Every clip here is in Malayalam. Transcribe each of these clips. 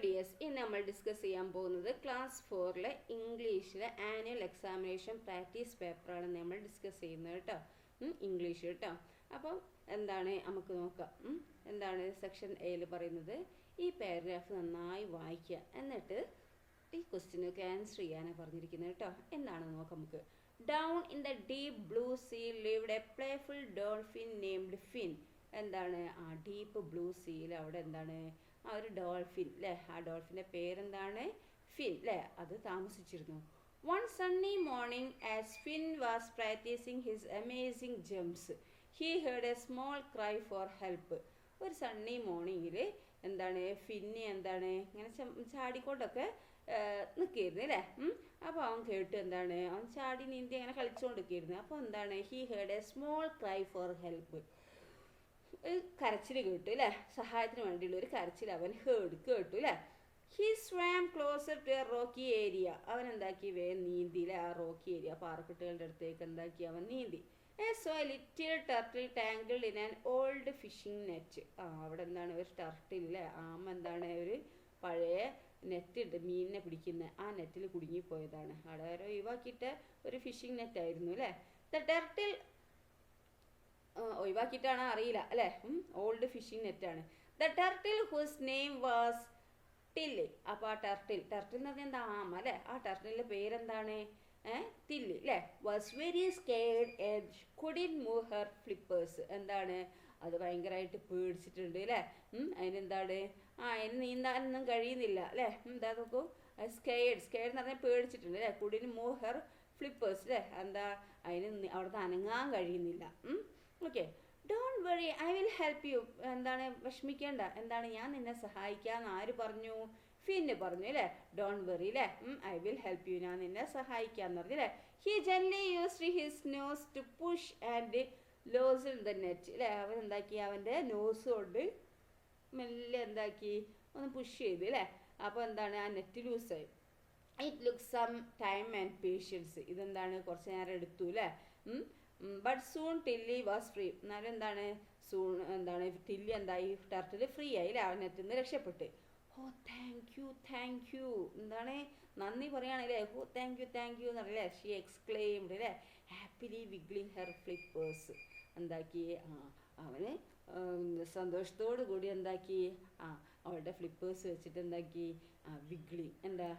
ഡിയേഴ്സ്, ഇന്ന് നമ്മൾ ഡിസ്കസ് ചെയ്യാൻ പോകുന്നത് ക്ലാസ് 4-ലെ ഇംഗ്ലീഷിലെ ആനുവൽ എക്സാമിനേഷൻ പ്രാക്ടീസ് പേപ്പറാണ് നമ്മൾ ഡിസ്കസ് ചെയ്യുന്നത് കേട്ടോ. ഇംഗ്ലീഷ് കേട്ടോ. അപ്പം എന്താണ് നമുക്ക് നോക്കാം. എന്താണ് സെക്ഷൻ എയിൽ പറയുന്നത്? ഈ പാരഗ്രാഫ് നന്നായി വായിക്കുക, എന്നിട്ട് ഈ ക്വസ്റ്റ്യനൊക്കെ ആൻസർ ചെയ്യാനാണ് പറഞ്ഞിരിക്കുന്നത് കേട്ടോ. എന്താണെന്ന് നോക്കാം നമുക്ക്. Down in the deep blue sea lived a playful dolphin named Fin. എന്താണ് ആ ഡീപ്പ് ബ്ലൂ സീയിൽ അവിടെ എന്താണ് ആ ഒരു ഡോൾഫിൻ അല്ലേ, ആ ഡോൾഫിൻ്റെ പേരെന്താണ്? ഫിൻ അല്ലേ, അത് താമസിച്ചിരുന്നു. One sunny morning as Fin was practicing his amazing jumps he heard a small cry for help. ഒരു സണ്ണി മോർണിംഗിൽ എന്താണ് ഫിന്നെ എന്താണ് ഇങ്ങനെ ചാടിക്കൊണ്ടൊക്കെ നിൽക്കുകയായിരുന്നു അല്ലേ. അപ്പോൾ അവൻ കേട്ട് എന്താണ്, അവൻ ചാടി നീന്തി അങ്ങനെ കളിച്ചുകൊണ്ടിരിക്കുകയായിരുന്നു. അപ്പോൾ എന്താണ്, he heard a small cry for help. ഒരു കരച്ചിൽ കേട്ടു അല്ലേ, സഹായത്തിന് വേണ്ടിയുള്ള ഒരു കരച്ചിൽ അവൻ കേട്ടു അല്ലേ. He swam closer to a rocky area. അവൻ എന്താക്കി വേഗം നീന്തി അല്ലേ, ആ റോക്കി ഏരിയ പാറക്കെട്ടുകളുടെ അടുത്തേക്ക് എന്താക്കി അവൻ നീന്തി. So A little turtle tangled in an old phishing net. അവിടെ എന്താണ് ഒരു ടർട്ടിൽ അല്ലേ, ആമ എന്താണ് ഒരു പഴയ നെറ്റ് ഉണ്ട് മീനിനെ പിടിക്കുന്ന, ആ നെറ്റിൽ കുടുങ്ങിപ്പോയതാണ്. അവിടെ ആരോ ഒഴിവാക്കിയിട്ട് ഒരു ഫിഷിംഗ് നെറ്റ് ആയിരുന്നു അല്ലേ. ദ ടർട്ടിൽ ഒഴിവാക്കിയിട്ടാണ് അറിയില്ല അല്ലേ, ഓൾഡ് ഫിഷിംഗ് നെറ്റാണ്. The turtle whose name was Tilly. അപ്പോൾ ആ ടർട്ടിൽ എന്ന് പറഞ്ഞാൽ എന്താ, ആമ അല്ലേ, ആ ടർട്ടിലിൻ്റെ പേരെന്താണ്? തില്ലി അല്ലേ. Was very scared and couldn't move her flippers. എന്താണ്, അത് ഭയങ്കരമായിട്ട് പേടിച്ചിട്ടുണ്ട് അല്ലേ. അതിനെന്താണ്, അതിന് നീന്താനൊന്നും കഴിയുന്നില്ല അല്ലേ. എന്താ നോക്കൂ, സ്കെയർഡ് എന്ന് പറഞ്ഞാൽ പേടിച്ചിട്ടുണ്ട് അല്ലേ. കുഡിന്റ് മൂവ് ഹെർ ഫ്ലിപ്പേഴ്സ് അല്ലേ, എന്താ അതിന് അവിടുന്ന് അനങ്ങാൻ കഴിയുന്നില്ല. Okay, don't worry I will help you. എന്താണ്, വിഷമിക്കേണ്ട, എന്താണ് ഞാൻ നിന്നെ സഹായിക്കാമെന്ന് ആര് പറഞ്ഞു? ഫിന്ന് പറഞ്ഞു അല്ലേ. ഡോണ്ട് വെറി അല്ലേ, ഐ വിൽ ഹെൽപ്പ് യു, ഞാൻ നിന്നെ സഹായിക്കാമെന്ന് പറഞ്ഞു അല്ലേ. He gently used his nose to push and loosed the net അല്ലേ. അവൻ എന്താക്കി, അവൻ്റെ നോസ് കൊണ്ട് മെല്ലെ എന്താക്കി ഒന്ന് പുഷ് ചെയ്തു അല്ലേ. അപ്പോൾ എന്താണ്, ആ നെറ്റ് ലൂസായി. It look some time and patience. ഇതെന്താണ് കുറച്ച് നേരം എടുത്തു അല്ലേ. But soon Tilly was free. എന്നാലും എന്താണ് എന്താണ് ടില്ലി എന്തായി, ടർട്ടിൽ ഫ്രീ ആയി അല്ലേ, ആ നെറ്റിൽ നിന്ന് രക്ഷപ്പെട്ട്. ഓ താങ്ക് യു എന്താണ് നന്ദി പറയുകയാണല്ലേ. ഓ താങ്ക് യു എന്നറിയില്ലേ. ഷീ എക്സ്ക്ലെയിംഡ് അല്ലേ, ഹാപ്പിലി വിഗ്ലിംഗ് ഹെർ ഫ്ലിപ്പേഴ്സ്. എന്താക്കി, അവന് സന്തോഷത്തോടു കൂടി എന്താക്കി, അവളുടെ ഫ്ലിപ്പേഴ്സ് വെച്ചിട്ട് എന്താക്കി, വിഗ്ലിംഗ് എന്താണ്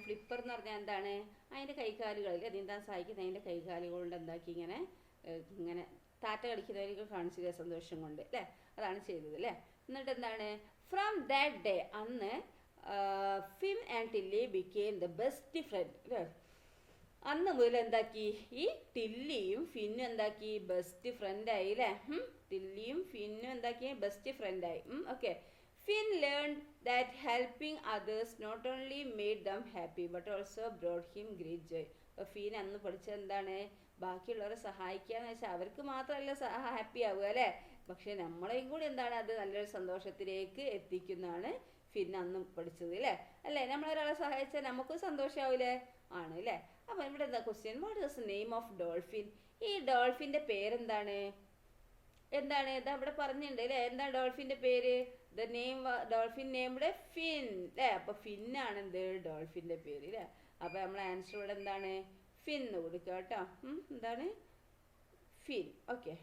ഫ്ലിപ്പർ എന്ന് പറഞ്ഞാൽ എന്താണ്, അതിൻ്റെ കൈകാലുകളിൽ അതിൻ്റെ സഹായിക്കുന്നത് അതിൻ്റെ കൈകാലുകൾ കൊണ്ട് എന്താക്കി ഇങ്ങനെ താറ്റ കളിക്കുന്നവർക്ക് കാണിച്ചില്ല സന്തോഷം കൊണ്ട് അല്ലേ, അതാണ് ചെയ്തത് അല്ലേ. എന്നിട്ട് എന്താണ്, ഫ്രം ദാറ്റ് ഡേ, അന്ന് Fin and Tilly became the best friend അല്ലേ. അന്ന് മുതൽ എന്താക്കി, ഈ ടില്ലിയും ഫിന്നും എന്താക്കി ബെസ്റ്റ് ഫ്രണ്ടായി അല്ലേ. ടില്ലിയും ഫിന്നും എന്താക്കി ബെസ്റ്റ് ഫ്രണ്ടായി. Okay, Finn learned that helping others not only made them happy but also brought him great joy. അപ്പോൾ ഫിൻ അന്ന് പഠിച്ചത് എന്താണ്, ബാക്കിയുള്ളവരെ സഹായിക്കുക എന്ന് വെച്ചാൽ അവർക്ക് മാത്രമല്ല ഹാപ്പി ആവുക അല്ലേ, പക്ഷേ നമ്മളെയും കൂടി എന്താണ് അത് നല്ലൊരു സന്തോഷത്തിലേക്ക് എത്തിക്കുന്നതാണ് ഫിൻ അന്ന് പഠിച്ചത് അല്ലേ. നമ്മളൊരാളെ സഹായിച്ചാൽ നമുക്കും സന്തോഷമാവില്ലേ, ആണ് അല്ലേ. അപ്പോൾ ഇവിടെ എന്താ question, what is the name of dolphin? ഈ ഡോൾഫിൻ്റെ പേരെന്താണ്? ഇതാ ഇവിടെ പറഞ്ഞിട്ടുണ്ട് അല്ലേ. എന്താ ഡോൾഫിൻ്റെ പേര്? The name dolphin named Fin അല്ലേ. അപ്പോൾ ഫിന്നാണ് എന്ത് ഡോൾഫിൻ്റെ പേര് അല്ലേ. അപ്പോൾ നമ്മളെ ആൻസർ ഇവിടെ എന്താണ്, ഫിൻ എന്ന് കൊടുക്കുക കേട്ടോ. എന്താണ് ഫിൻ. ഓക്കെ,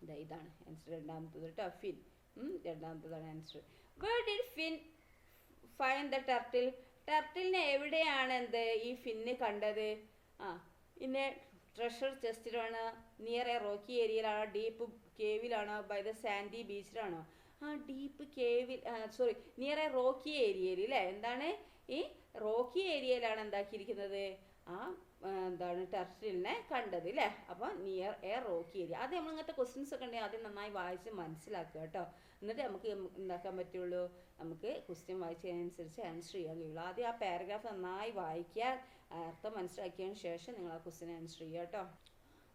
ഇതാണ് ആൻസർ രണ്ടാമത്തത് കേട്ടോ, ഫിൻ. രണ്ടാമത്തതാണ് answer. Where did Finn find the turtle? ടർട്ടിലിനെ എവിടെയാണ് ഈ ഫിന്ന് കണ്ടത്? ഇന്നെ ട്രഷർ ചെസ്റ്റിലാണോ, നിയർ എ റോക്കി ഏരിയയിലാണോ, ഡീപ്പ് കേവിലാണോ, ബൈ ദ സാൻഡി ബീച്ചിലാണോ? ഡീപ്പ് കേവിൽ, നിയർ എ റോക്കി ഏരിയയിൽ അല്ലേ. എന്താണ് ഈ റോക്കി ഏരിയയിലാണ് എന്താക്കിയിരിക്കുന്നത്, എന്താണ് ടർട്ടിലിനെ കണ്ടത് അല്ലേ. അപ്പോൾ നിയർ എ റോക്കി ഏരിയ. അത് നമ്മൾ ഇങ്ങനത്തെ ക്വസ്റ്റ്യൻസ് ഒക്കെ ഉണ്ടെങ്കിൽ ആദ്യം നന്നായി വായിച്ച് മനസ്സിലാക്കുക കേട്ടോ. എന്നിട്ട് നമുക്ക് എന്താക്കാൻ പറ്റുള്ളൂ, നമുക്ക് ക്വസ്റ്റ്യൻ വായിച്ചതിനനുസരിച്ച് ആൻസർ ചെയ്യാൻ കഴിയുള്ളൂ. ആദ്യം ആ പാരഗ്രാഫ് നന്നായി വായിക്കുക, അർത്ഥം മനസ്സിലാക്കിയതിന് ശേഷം നിങ്ങൾ ആ ക്വസ്റ്റ്യൻ ആൻസർ ചെയ്യുക കേട്ടോ.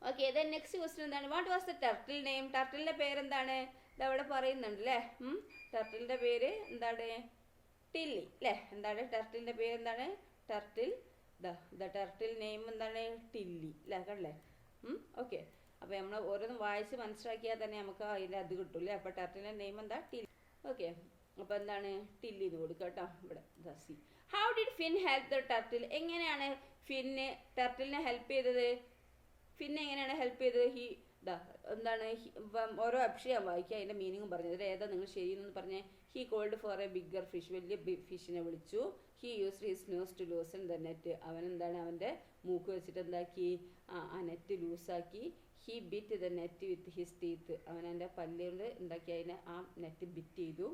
ഓക്കെ, ദെൻ നെക്സ്റ്റ് ക്വസ്റ്റ്യൻ എന്താണ്, what was the turtle name? ടർട്ടിലിൻ്റെ പേരെന്താണ്? ഇതവിടെ പറയുന്നുണ്ട് അല്ലേ. ടർട്ടിലിൻ്റെ പേര് എന്താണ്? ടില്ലി അല്ലേ. എന്താണ് ടർട്ടിലിൻ്റെ പേര്? എന്താണ് ടർട്ടിൽ, ദ ടർട്ടിൽ നെയിം എന്താണ്? ടില്ലി അല്ലേ, കണ്ടല്ലേ. ഓക്കെ, അപ്പോൾ നമ്മൾ ഓരോന്നും വായിച്ച് മനസ്സിലാക്കിയാൽ തന്നെ നമുക്ക് അതിൻ്റെ അത് കിട്ടില്ലേ. അപ്പോൾ ടർട്ടിലിൻ്റെ നെയിം എന്താ? ടില്ലി. ഓക്കെ, അപ്പോൾ എന്താണ്? ടില്ലി എന്ന് കൊടുക്കുക കേട്ടോ. ഇവിടെ C. How did Fin help the turtle? എങ്ങനെയാണ് ഫിന്ന് ടർട്ടിലിനെ ഹെൽപ്പ് ചെയ്തത്? ഫിൻ എങ്ങനെയാണ് ഹെൽപ്പ് ചെയ്തത്? എന്താണ് ഓരോ അക്ഷരം വായിക്കുക, അതിൻ്റെ മീനിങ്ങും പറഞ്ഞത്. ഇതിൽ ഏതാ നിങ്ങൾ ശരിയെന്ന് പറഞ്ഞേ? He called for a bigger fish. വലിയ ഫിഷിനെ വിളിച്ചു. He used his nose to loosen the net. അവൻ എന്താണ് അവൻ്റെ മൂക്ക് വെച്ചിട്ട് എന്താക്കി? ആ നെറ്റ് ലൂസാക്കി. He bit the net with his teeth. അവൻ എൻ്റെ പല്ലുകൊണ്ട് എന്താക്കി അതിനെ ആ നെറ്റ് ബിറ്റ് ചെയ്തു.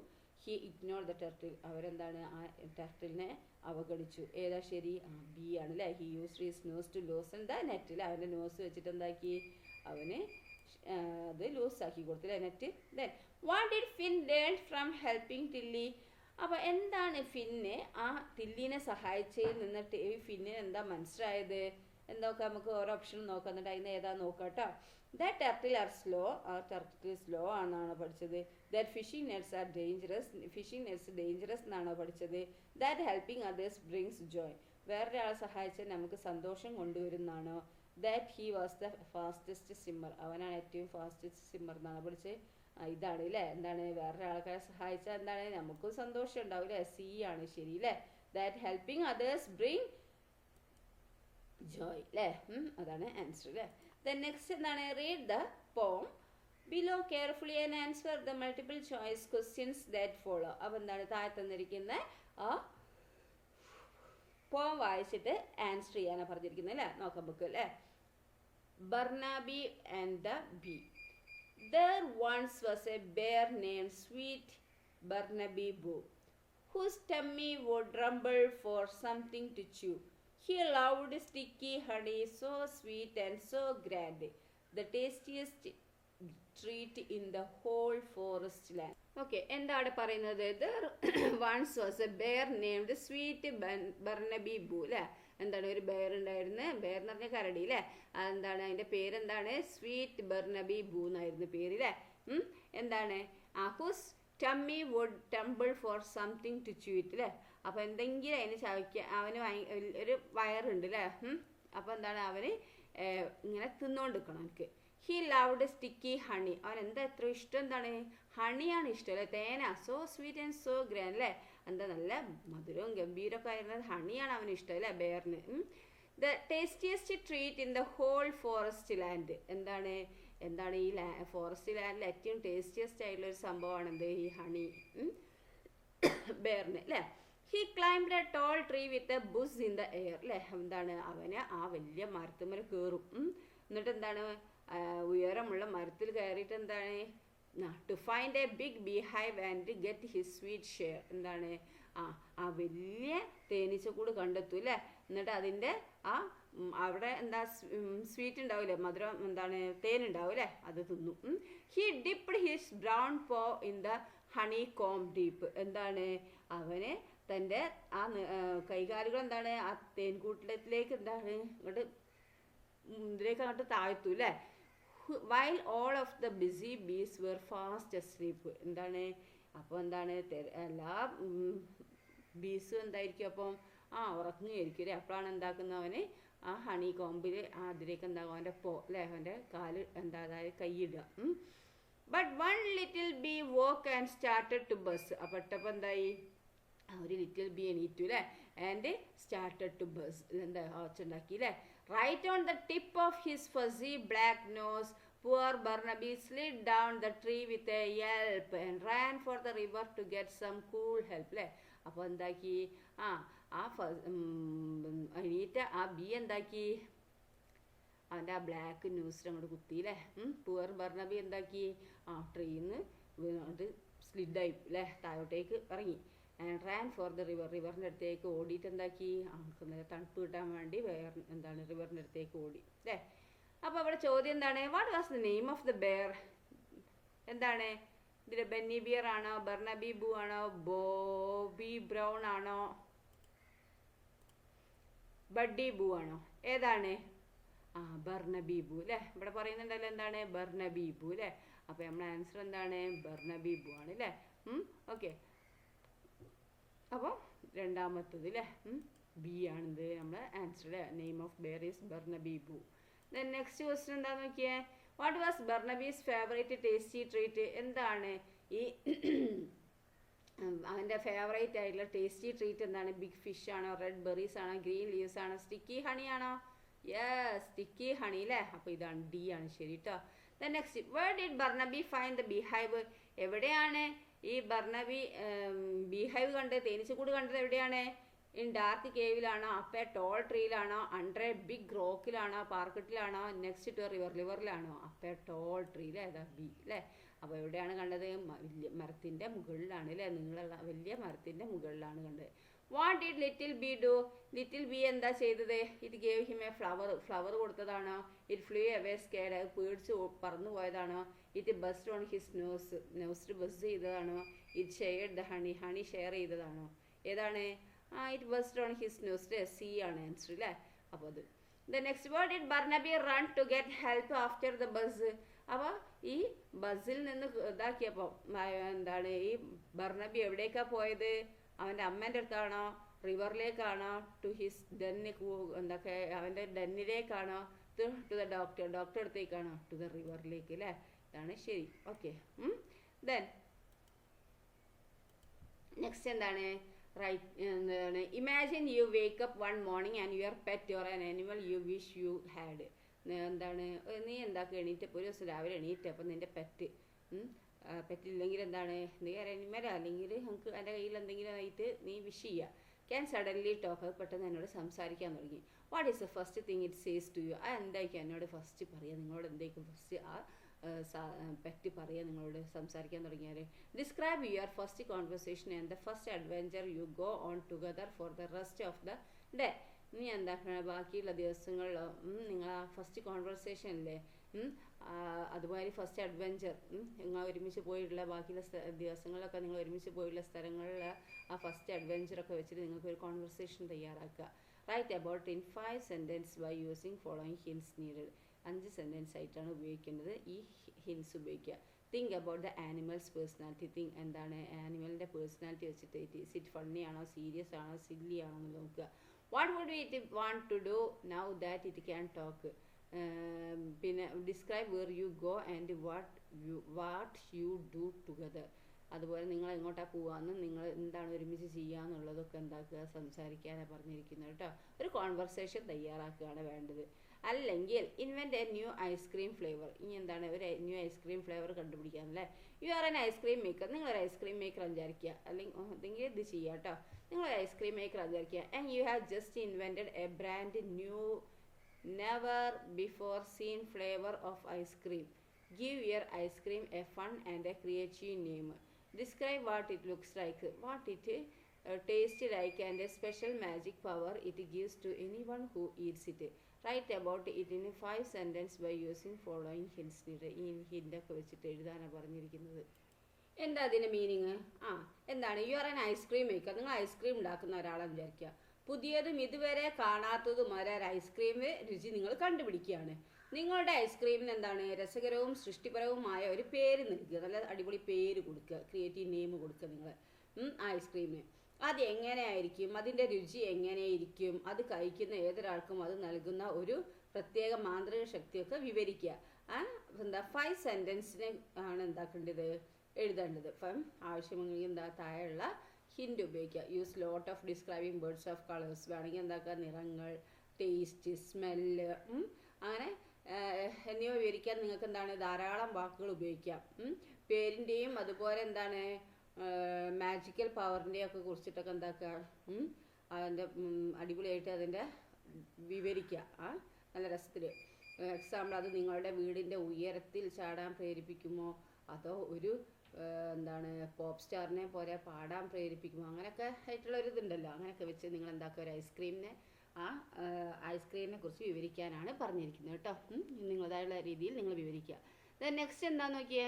He ignore the turtle. അവരെന്താണ് ആ ടർട്ടിലിനെ അവഗണിച്ചു. ഏതാ ശരി? ബി ആണ് അല്ലേ. He used his nose to loosen the net അല്ലേ. അവൻ്റെ നോസ് വെച്ചിട്ട് എന്താക്കി? അവന് അത് ലൂസാക്കി കൊടുത്തില്ലേ net. Then what did Fin learn from helping Tilly? അപ്പോൾ എന്താണ് ഫിന്നെ ആ ടില്ലിനെ സഹായിച്ചതിൽ നിന്നിട്ട് ഈ ഫിന്നിന് എന്താ മനസ്സിലായത്? എന്തൊക്കെ നമുക്ക് ഓരോ ഓപ്ഷൻ നോക്കാം. എന്നിട്ട് അതിന് ഏതാ നോക്കാം കേട്ടോ. The turtle are slow. ആ ടർട്ടിൽ സ്ലോ ആണെന്നാണ് പഠിച്ചത്. That fishing nets are dangerous. Fishing nets dangerous എന്നാണോ പഠിച്ചത്? That helping others brings joy. വേറൊരാളെ സഹായിച്ചാൽ നമുക്ക് സന്തോഷം കൊണ്ടുവരുന്നതാണോ? That he was the fastest swimmer. അവനാണ് ഏറ്റവും ഫാസ്റ്റസ്റ്റ് സ്വിമ്മർ എന്നാണ് പഠിച്ചത്. ഇതാണ് അല്ലേ. എന്താണ് വേറൊരാൾക്കാരെ സഹായിച്ചാൽ എന്താണ് നമുക്കും സന്തോഷം ഉണ്ടാവും അല്ലേ. സി ആണ് ശരി അല്ലേ. That helping others bring Joy അല്ലേ. അതാണ് ആൻസർ അല്ലേ. ദെൻ നെക്സ്റ്റ് എന്താണ്? Read the poem below carefully and answer the multiple choice questions that follow. അപ്പോൾ എന്താണ് താഴെ തന്നിരിക്കുന്ന ആ പോം വായിച്ചിട്ട് ആൻസർ ചെയ്യാനാണ് പറഞ്ഞിരിക്കുന്നത് അല്ലേ. നോക്കാം ബുക്ക് അല്ലേ. Barnaby and the Bee. There once was a bear named Sweet Barnaby Boo, whose tummy would rumble for something to chew. He loved sticky honey, so sweet and so grand, the tastiest treat in the whole forest land. Okay, എന്താണ് പറയുന്നത്? There once was a bear named Sweet Barnaby Boo അല്ലേ. എന്താണ് ഒരു ബെയർ ഉണ്ടായിരുന്നു. ബെയർ എന്ന് പറഞ്ഞാൽ കരടി അല്ലേ. എന്താണ് അതിൻ്റെ പേരെന്താണ്? സ്വീറ്റ് ബർണബി ബൂ എന്നായിരുന്നു പേര് അല്ലേ. എന്താണ്? Whose tummy would tumble for something to chew it അല്ലേ. അപ്പോൾ എന്തെങ്കിലും അതിന് ചവയ്ക്കുക. അവന് ഒരു വയറുണ്ട് അല്ലേ. അപ്പോൾ എന്താണ് അവന് ഇങ്ങനെ തിന്നുകൊണ്ടിരിക്കണം എനിക്ക്. He loved sticky honey. അവൻ എന്താ എത്ര ഇഷ്ടം? എന്താണ്? ഹണിയാണ് ഇഷ്ടം അല്ലേ. തേന. So sweet and so grand അല്ലേ. എന്താ നല്ല മധുരവും ഗംഭീരമൊക്കെ ആയിരുന്നത് ഹണിയാണ് അവന് ഇഷ്ടം അല്ലേ ബെയറിന്. The tastiest treat in the whole forest land. എന്താണ് ഈ ഫോറസ്റ്റ് ലാൻഡിൽ ഏറ്റവും ടേസ്റ്റിയസ്റ്റ് ആയിട്ടുള്ള ഒരു സംഭവമാണ് എന്ത്? ഈ ഹണി ബെയറിന് അല്ലേ. He climbed a tall tree with a buzz in the air അല്ലേ. എന്താണ് അവന് ആ വലിയ മരത്തുമ്മൽ കയറും. എന്നിട്ട് എന്താണ് ഉയരമുള്ള മരത്തിൽ കയറിയിട്ട് എന്താണ് to find a big beehive and get his sweet share. എന്താണ് ആ വലിയ തേനീച്ചക്കൂട് കണ്ടെത്തും അല്ലേ. എന്നിട്ട് അതിൻ്റെ അവിടെ എന്താ സ്വീറ്റ് ഉണ്ടാവില്ലേ, മധുരം എന്താണ് തേനുണ്ടാവും അല്ലേ, അത് തിന്നു. ഹി ഡിപ്ഡ് ഹിസ് ബ്രൗൺ പോ in the honey com deep. എന്താണ് അവന് തൻ്റെ ആ കൈകാലുകൾ എന്താണ് ആ തേൻകൂട്ടിലേക്ക് എന്താണ് ഇങ്ങോട്ട് ഇതിലേക്ക് അങ്ങോട്ട് താഴ്ത്തു അല്ലേ. While all of the busy bees were fast asleep. എന്താണ് അപ്പോൾ എന്താണ് എല്ലാ ബീസും എന്തായിരിക്കും അപ്പം ഉറങ്ങുകയായിരിക്കും അല്ലേ. അപ്പോഴാണ് എന്താക്കുന്നവന് ആ ഹണി കോമ്പിൽ അതിലേക്ക് എന്താകും അവൻ്റെ അല്ലേ അവൻ്റെ കാല് എന്താ അതായത് കൈയിടുക. But one little bee woke and started to buzz. അപ്പോൾ ഇട്ടപ്പോൾ എന്തായി ഒരു ലിറ്റിൽ ബി എണീറ്റു അല്ലേ ആൻഡ് സ്റ്റാർട്ടഡ് ടു ബസ്. എന്താ ഒച്ചുണ്ടാക്കി അല്ലേ. Right on the tip of his fuzzy black nose, poor Barnaby slid down the tree with a yelp and ran for the river to get some cool help. അല്ലേ അപ്പോൾ എന്താക്കി എണീറ്റ ആ ബി എന്താക്കി അവൻ്റെ ആ ബ്ലാക്ക് ന്യൂസിൽ അങ്ങോട്ട് കുത്തിയില്ലേ. പുവർ ബർണബി എന്താക്കി ട്രീന്ന് വീണോട്ട് സ്ലിഡായി അല്ലേ താഴോട്ടേക്ക് ഇറങ്ങി. And ran for the river. റിവറിൻ്റെ അടുത്തേക്ക് ഓടിയിട്ട് എന്താക്കി തണുപ്പ് കിട്ടാൻ വേണ്ടി എന്താണ് റിവറിൻ്റെ അടുത്തേക്ക് ഓടി അല്ലേ. അപ്പോൾ അവിടെ ചോദ്യം എന്താണ്? What was the name of the bear? എന്താണ് ഇതിൽ ബെന്നി ബിയർ ആണോ, ബർണബി ബൂ ആണോ, ബോബി ബ്രൗൺ ആണോ, ബഡ്ഡി ബൂ ആണോ? ഏതാണ്? ബർണബി ബൂ അല്ലേ. ഇവിടെ പറയുന്നുണ്ടല്ലോ എന്താണ് ബർണബി ബൂ അല്ലേ. അപ്പോൾ നമ്മുടെ ആൻസർ എന്താണ്? ബർണബി ബൂ ആണ് അല്ലേ. ഓക്കെ അപ്പോൾ രണ്ടാമത്തത് അല്ലേ ബി ആണിത് നമ്മുടെ ആൻസർ അല്ലേ. Name of bear is Barnaby Boo. Then next question എന്താണെന്ന് നോക്കിയേ. What was Barnaby's favourite tasty treat? എന്താണ് ഈ അവൻ്റെ ഫേവറേറ്റ് ആയിട്ടുള്ള ടേസ്റ്റി ട്രീറ്റ് എന്താണ്? ബിഗ് ഫിഷ് ആണോ, റെഡ് ബെറീസ് ആണോ, ഗ്രീൻ ലീവ്സ് ആണോ, സ്റ്റിക്കി ഹണി ആണോ? യെസ്, സ്റ്റിക്കി ഹണി അല്ലേ. അപ്പോൾ ഇതാണ് ഡി ആണ് ശരി കേട്ടോ. The next, where did Barnaby find the beehive? എവിടെയാണ് ഈ ബർണബി ബീഹൈവ് കണ്ടത്, തേനീച്ചക്കൂട് കണ്ടത് എവിടെയാണ്? In dark കേവിലാണോ, up a tall ട്രീയിലാണോ, അണ്ടർ എ ബിഗ് റോക്കിലാണോ, പാർക്കറ്റിലാണോ, നെക്സ്റ്റ് ടു റിവറിലാണോ? അപ്പ് എ ടോൾ ട്രീ അല്ലേ, ഏതാ ബി അല്ലേ. അപ്പോൾ എവിടെയാണ് കണ്ടത്? വലിയ മരത്തിൻ്റെ മുകളിലാണ് അല്ലേ, നിങ്ങളുള്ള വലിയ മരത്തിൻ്റെ മുകളിലാണ് കണ്ടത്. What did little bee do? Little bee എന്താ ചെയ്തത്? It gave him a flower കൊടുത്തതാണോ? ഇറ്റ് ഫ്ലൂ എവേ സ്കേഡ്, അത് പേടിച്ച് പറന്നു പോയതാണോ? It buzzed on his nose buzz ചെയ്തതാണോ? It shared the honey share ചെയ്തതാണോ? ഏതാണ്? It buzzed on his nose, C ആണ് ആൻസർ അല്ലേ. അപ്പോൾ അത് the next, where did Barnaby run to get help after the buzz? അപ്പോൾ ഈ ബസ്സിൽ നിന്ന് ഇതാക്കിയപ്പോൾ എന്താണ് ഈ ബർണബി എവിടേക്കാണ് പോയത്? അവൻ്റെ അമ്മേൻ്റെ അടുത്താണോ, റിവറിലേക്കാണോ, ടു ഹിസ് ഡെന്ന് എന്തൊക്കെ അവൻ്റെ ഡെന്നിലേക്കാണോ, ടു ദ ഡോക്ടർ അടുത്തേക്കാണോ, ടു ദ റിവറിലേക്ക് അല്ലേ. ഇതാണ് ശരി. ഓക്കെ. ദെൻ നെക്സ്റ്റ് എന്താണ്? റൈറ്റ് എന്താണ്? Imagine you wake up one morning and your pet or an animal you wish you had. എന്താണ്? നീ എന്താക്കുക, എണീറ്റപ്പോൾ ഒരു ദിവസം രാവിലെ എണീറ്റപ്പോൾ നിൻ്റെ പെറ്റില്ലെങ്കിൽ എന്താണ്, എന്തെങ്കിലും അനിമലോ അല്ലെങ്കിൽ നമുക്ക് എൻ്റെ കയ്യിൽ എന്തെങ്കിലും ആയിട്ട് നീ വിഷ് ചെയ്യുക. ക്യാൻ സഡൻലി ടോക്ക്, അത് പെട്ടെന്ന് എന്നോട് സംസാരിക്കാൻ തുടങ്ങി. What is the first thing it says to you? അത് എന്തായിരിക്കും എന്നോട് ഫസ്റ്റ് പറയുക? നിങ്ങളോട് എന്തായിരിക്കും ഫസ്റ്റ് ആ പെറ്റ് പറയുക നിങ്ങളോട് സംസാരിക്കാൻ തുടങ്ങിയാൽ? Describe your first conversation and the first adventure you go on together for the rest of the day. നീ എന്താക്കണം ബാക്കിയുള്ള ദിവസങ്ങളിൽ നിങ്ങൾ ആ ഫസ്റ്റ് കോൺവെർസേഷനില്ലേ, അതുപോലെ ഫസ്റ്റ് അഡ്വെഞ്ചർ നിങ്ങൾ ഒരുമിച്ച് പോയിട്ടുള്ള ബാക്കിയുള്ള ദിവസങ്ങളിലൊക്കെ നിങ്ങൾ ഒരുമിച്ച് പോയിട്ടുള്ള സ്ഥലങ്ങളിൽ ആ ഫസ്റ്റ് അഡ്വെഞ്ചറൊക്കെ വെച്ചിട്ട് നിങ്ങൾക്ക് ഒരു കോൺവെർസേഷൻ തയ്യാറാക്കുക. Write about in 5 sentence by using following hints needed. 5 sentence ആയിട്ടാണ് ഉപയോഗിക്കേണ്ടത്. ഈ ഹിൻസ് ഉപയോഗിക്കുക. Think about the animal's personality. Think എന്താണ് ആനിമലിൻ്റെ പേഴ്സണാലിറ്റി വെച്ചിട്ട് ഇറ്റ് ഫണ്ണി ആണോ, സീരിയസ് ആണോ, സില്ലി ആണോ എന്ന് നോക്കുക. What would it want to do now that it can talk. പിന്നെ describe where you go and what you do together. അതുപോലെ നിങ്ങൾ എങ്ങോട്ടാണ് പോവാന്ന്, നിങ്ങൾ എന്താണ് ഒരുമിച്ച് ചെയ്യാന്നുള്ളതൊക്കെ എന്താക്കുക, സംസാരിക്കാനാണ് പറഞ്ഞിരിക്കുന്നത് കേട്ടോ. ഒരു കോൺവെർസേഷൻ തയ്യാറാക്കുകയാണ് വേണ്ടത്. അല്ലെങ്കിൽ invent a new ice cream flavour. ഇനി എന്താണ് ഒരു ന്യൂ ഐസ്ക്രീം ഫ്ലേവർ കണ്ടുപിടിക്കാനല്ലേ. You are an ice cream maker. നിങ്ങളൊരു ഐസ്ക്രീം മേക്കർ വിചാരിക്കുക, അല്ലെങ്കിൽ ഇത് ചെയ്യുക കേട്ടോ. നിങ്ങളൊരു ഐസ്ക്രീം മേക്കർ വിചാരിക്കുക. And you have just invented a brand new never before seen flavour of ice cream. Give your ice cream a fun and a creative name. Describe what it looks like, what it tastes like and a special magic power it gives to anyone who eats it. Write about it in 5 sentences by using following hints. ഈ ഹിൻ്റൊക്കെ വെച്ചിട്ട് എഴുതാനാണ് പറഞ്ഞിരിക്കുന്നത്. എന്താ അതിൻ്റെ മീനിങ്? എന്താണ്? U are an ice cream maker. നിങ്ങൾ ഐസ്ക്രീം ഉണ്ടാക്കുന്ന ഒരാളെ വിചാരിക്കുക. പുതിയതും ഇതുവരെ കാണാത്തതുമായ ഒരു ഐസ്ക്രീം രുചി നിങ്ങൾ കണ്ടുപിടിക്കുകയാണ്. നിങ്ങളുടെ ഐസ്ക്രീമിന് എന്താണ് രസകരവും സൃഷ്ടിപരവുമായ ഒരു പേര് നൽകുക. നല്ല അടിപൊളി പേര് കൊടുക്കുക, ക്രിയേറ്റീവ് നെയിം കൊടുക്കുക നിങ്ങൾ ഐസ്ക്രീമിന്. അത് എങ്ങനെയായിരിക്കും, അതിൻ്റെ രുചി എങ്ങനെയായിരിക്കും, അത് കഴിക്കുന്ന ഏതൊരാൾക്കും അത് നൽകുന്ന ഒരു പ്രത്യേക മാന്ത്രിക ശക്തിയൊക്കെ വിവരിക്കുക. എന്താ 5 സെൻറ്റൻസിന് ആണ് എന്താക്കേണ്ടത്, എഴുതേണ്ടത്. അപ്പം ആവശ്യമെങ്കിൽ എന്താ താഴെയുള്ള ഹിൻ്റ് ഉപയോഗിക്കുക. Use lot of describing birds of colours. വേണമെങ്കിൽ എന്താക്കുക നിറങ്ങൾ, ടേസ്റ്റ്, സ്മെല്ല് അങ്ങനെ എന്നിവ വിവരിക്കാൻ നിങ്ങൾക്ക് എന്താണ് ധാരാളം വാക്കുകൾ ഉപയോഗിക്കാം. പേരിൻ്റെയും അതുപോലെ എന്താണ് മാജിക്കൽ പവറിൻ്റെയും ഒക്കെ കുറിച്ചിട്ടൊക്കെ എന്താക്കുക അതിൻ്റെ അടിപൊളിയായിട്ട് അതിൻ്റെ വിവരിക്കുക നല്ല രസത്തിൽ. എക്സാമ്പിൾ, അത് നിങ്ങളുടെ വീടിൻ്റെ ഉയരത്തിൽ ചാടാൻ പ്രേരിപ്പിക്കുമോ, അതോ ഒരു എന്താണ് പോപ്പ് സ്റ്റാറിനെ പോലെ പാടാൻ പ്രേരിപ്പിക്കുമോ, അങ്ങനെയൊക്കെ ആയിട്ടുള്ളൊരു ഇതുണ്ടല്ലോ. അങ്ങനെയൊക്കെ വെച്ച് നിങ്ങൾ എന്താക്കുക ഒരു ഐസ്ക്രീമിനെ കുറിച്ച് വിവരിക്കാനാണ് പറഞ്ഞിരിക്കുന്നത് കേട്ടോ. നിങ്ങളതായുള്ള രീതിയിൽ നിങ്ങൾ വിവരിക്കുക. ദെൻ നെക്സ്റ്റ് എന്താണെന്ന് നോക്കിയേ,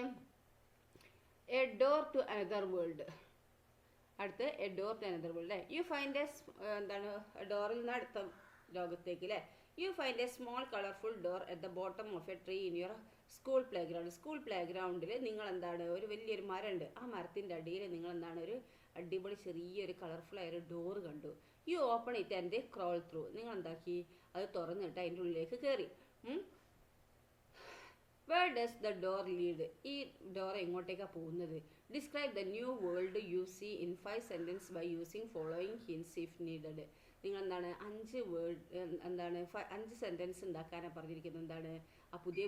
a door to another world. അടുത്ത് a door to another world അല്ലേ. യു ഫൈൻഡ് എന്താണ് ഡോറിൽ നിന്ന് അടുത്ത ലോകത്തേക്ക് അല്ലേ. You find a small colourful door at the bottom of a tree in your school playground. School play ഗ്രൗണ്ടിൽ നിങ്ങൾ എന്താണ് ഒരു വലിയൊരു മരമുണ്ട്. ആ മരത്തിൻ്റെ അടിയിൽ നിങ്ങൾ എന്താണ് ഒരു അടിപൊളി ചെറിയൊരു കളർഫുൾ ആയൊരു ഡോറ് കണ്ടു. You open it and crawl through. നിങ്ങൾ എന്താക്കി അത് തുറന്നിട്ട് അതിൻ്റെ ഉള്ളിലേക്ക് കയറി. Where does the door lead? ഈ ഡോർ എങ്ങോട്ടേക്കാണ് പോകുന്നത്? Describe the new world you see in 5 sentence by using following hints if needed. നിങ്ങൾ എന്താണ് 5 സെൻറ്റൻസ് ഉണ്ടാക്കാനാണ് പറഞ്ഞിരിക്കുന്നത്. എന്താണ് ആ പുതിയ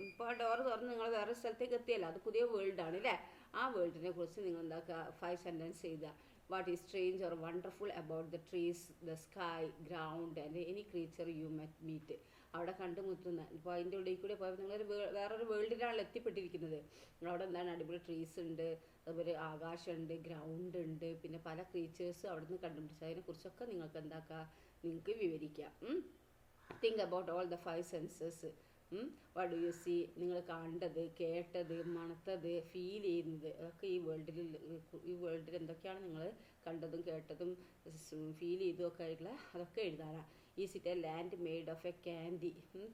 ഇപ്പോൾ ആ ഡോർ തുറന്ന് നിങ്ങൾ വേറെ സ്ഥലത്തേക്ക് എത്തിയല്ലോ, അത് പുതിയ വേൾഡാണ് അല്ലേ. ആ വേൾഡിനെ കുറിച്ച് നിങ്ങൾ എന്താക്കുക 5 സെൻറ്റൻസ് എഴുതുക. What is strange or wonderful about the trees, the sky, ground and any creature you meet. അവിടെ കണ്ടുമുട്ടുന്ന ഇപ്പോൾ അതിൻ്റെ ഉള്ളിൽ കൂടെ പോയപ്പോൾ നിങ്ങളൊരു വേറൊരു വേൾഡിലാണല്ലോ എത്തിപ്പെട്ടിരിക്കുന്നത്. അവിടെ എന്താണ് അടിപൊളി ട്രീസ് ഉണ്ട്, അതുപോലെ ആകാശമുണ്ട്, ഗ്രൗണ്ട് ഉണ്ട്, പിന്നെ പല ക്രീച്ചേഴ്സും അവിടെ നിന്ന് കണ്ടുപിടിച്ച് അതിനെക്കുറിച്ചൊക്കെ നിങ്ങൾക്ക് എന്താക്കുക നിങ്ങൾക്ക് വിവരിക്കാം. Think about all the 5 senses. What do you see? നിങ്ങൾ കണ്ടത്, കേട്ടത്, മണത്തത്, ഫീൽ ചെയ്യുന്നത് അതൊക്കെ ഈ വേൾഡിൽ എന്തൊക്കെയാണ് നിങ്ങൾ കണ്ടതും കേട്ടതും ഫീൽ ചെയ്തതും ഒക്കെ ആയിട്ടുള്ള അതൊക്കെ എഴുതാനാണ്. Is it a land made of a candy?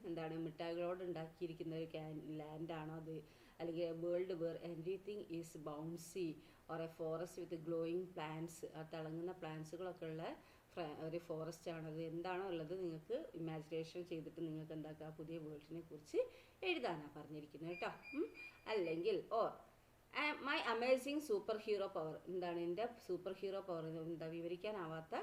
എന്താണ് മിഠായികളോട് ഉണ്ടാക്കിയിരിക്കുന്ന ഒരു ലാൻഡാണോ അത്? അല്ലെങ്കിൽ world where everything is bouncy or a forest with glowing plants? ആ തിളങ്ങുന്ന പ്ലാന്റ്സുകളൊക്കെ ഉള്ള ഒരു ഫോറസ്റ്റ് ആണത്. എന്താണോ ഉള്ളത് നിങ്ങൾക്ക് ഇമാജിനേഷൻ ചെയ്തിട്ട് നിങ്ങൾക്ക് എന്താക്കുക പുതിയ വേൾഡിനെ കുറിച്ച് എഴുതാനാണ് പറഞ്ഞിരിക്കുന്നത് കേട്ടോ. അല്ലെങ്കിൽ or my amazing super hero power. എന്താണ് എൻ്റെ സൂപ്പർ ഹീറോ പവർ? എന്താ വിവരിക്കാനാവാത്ത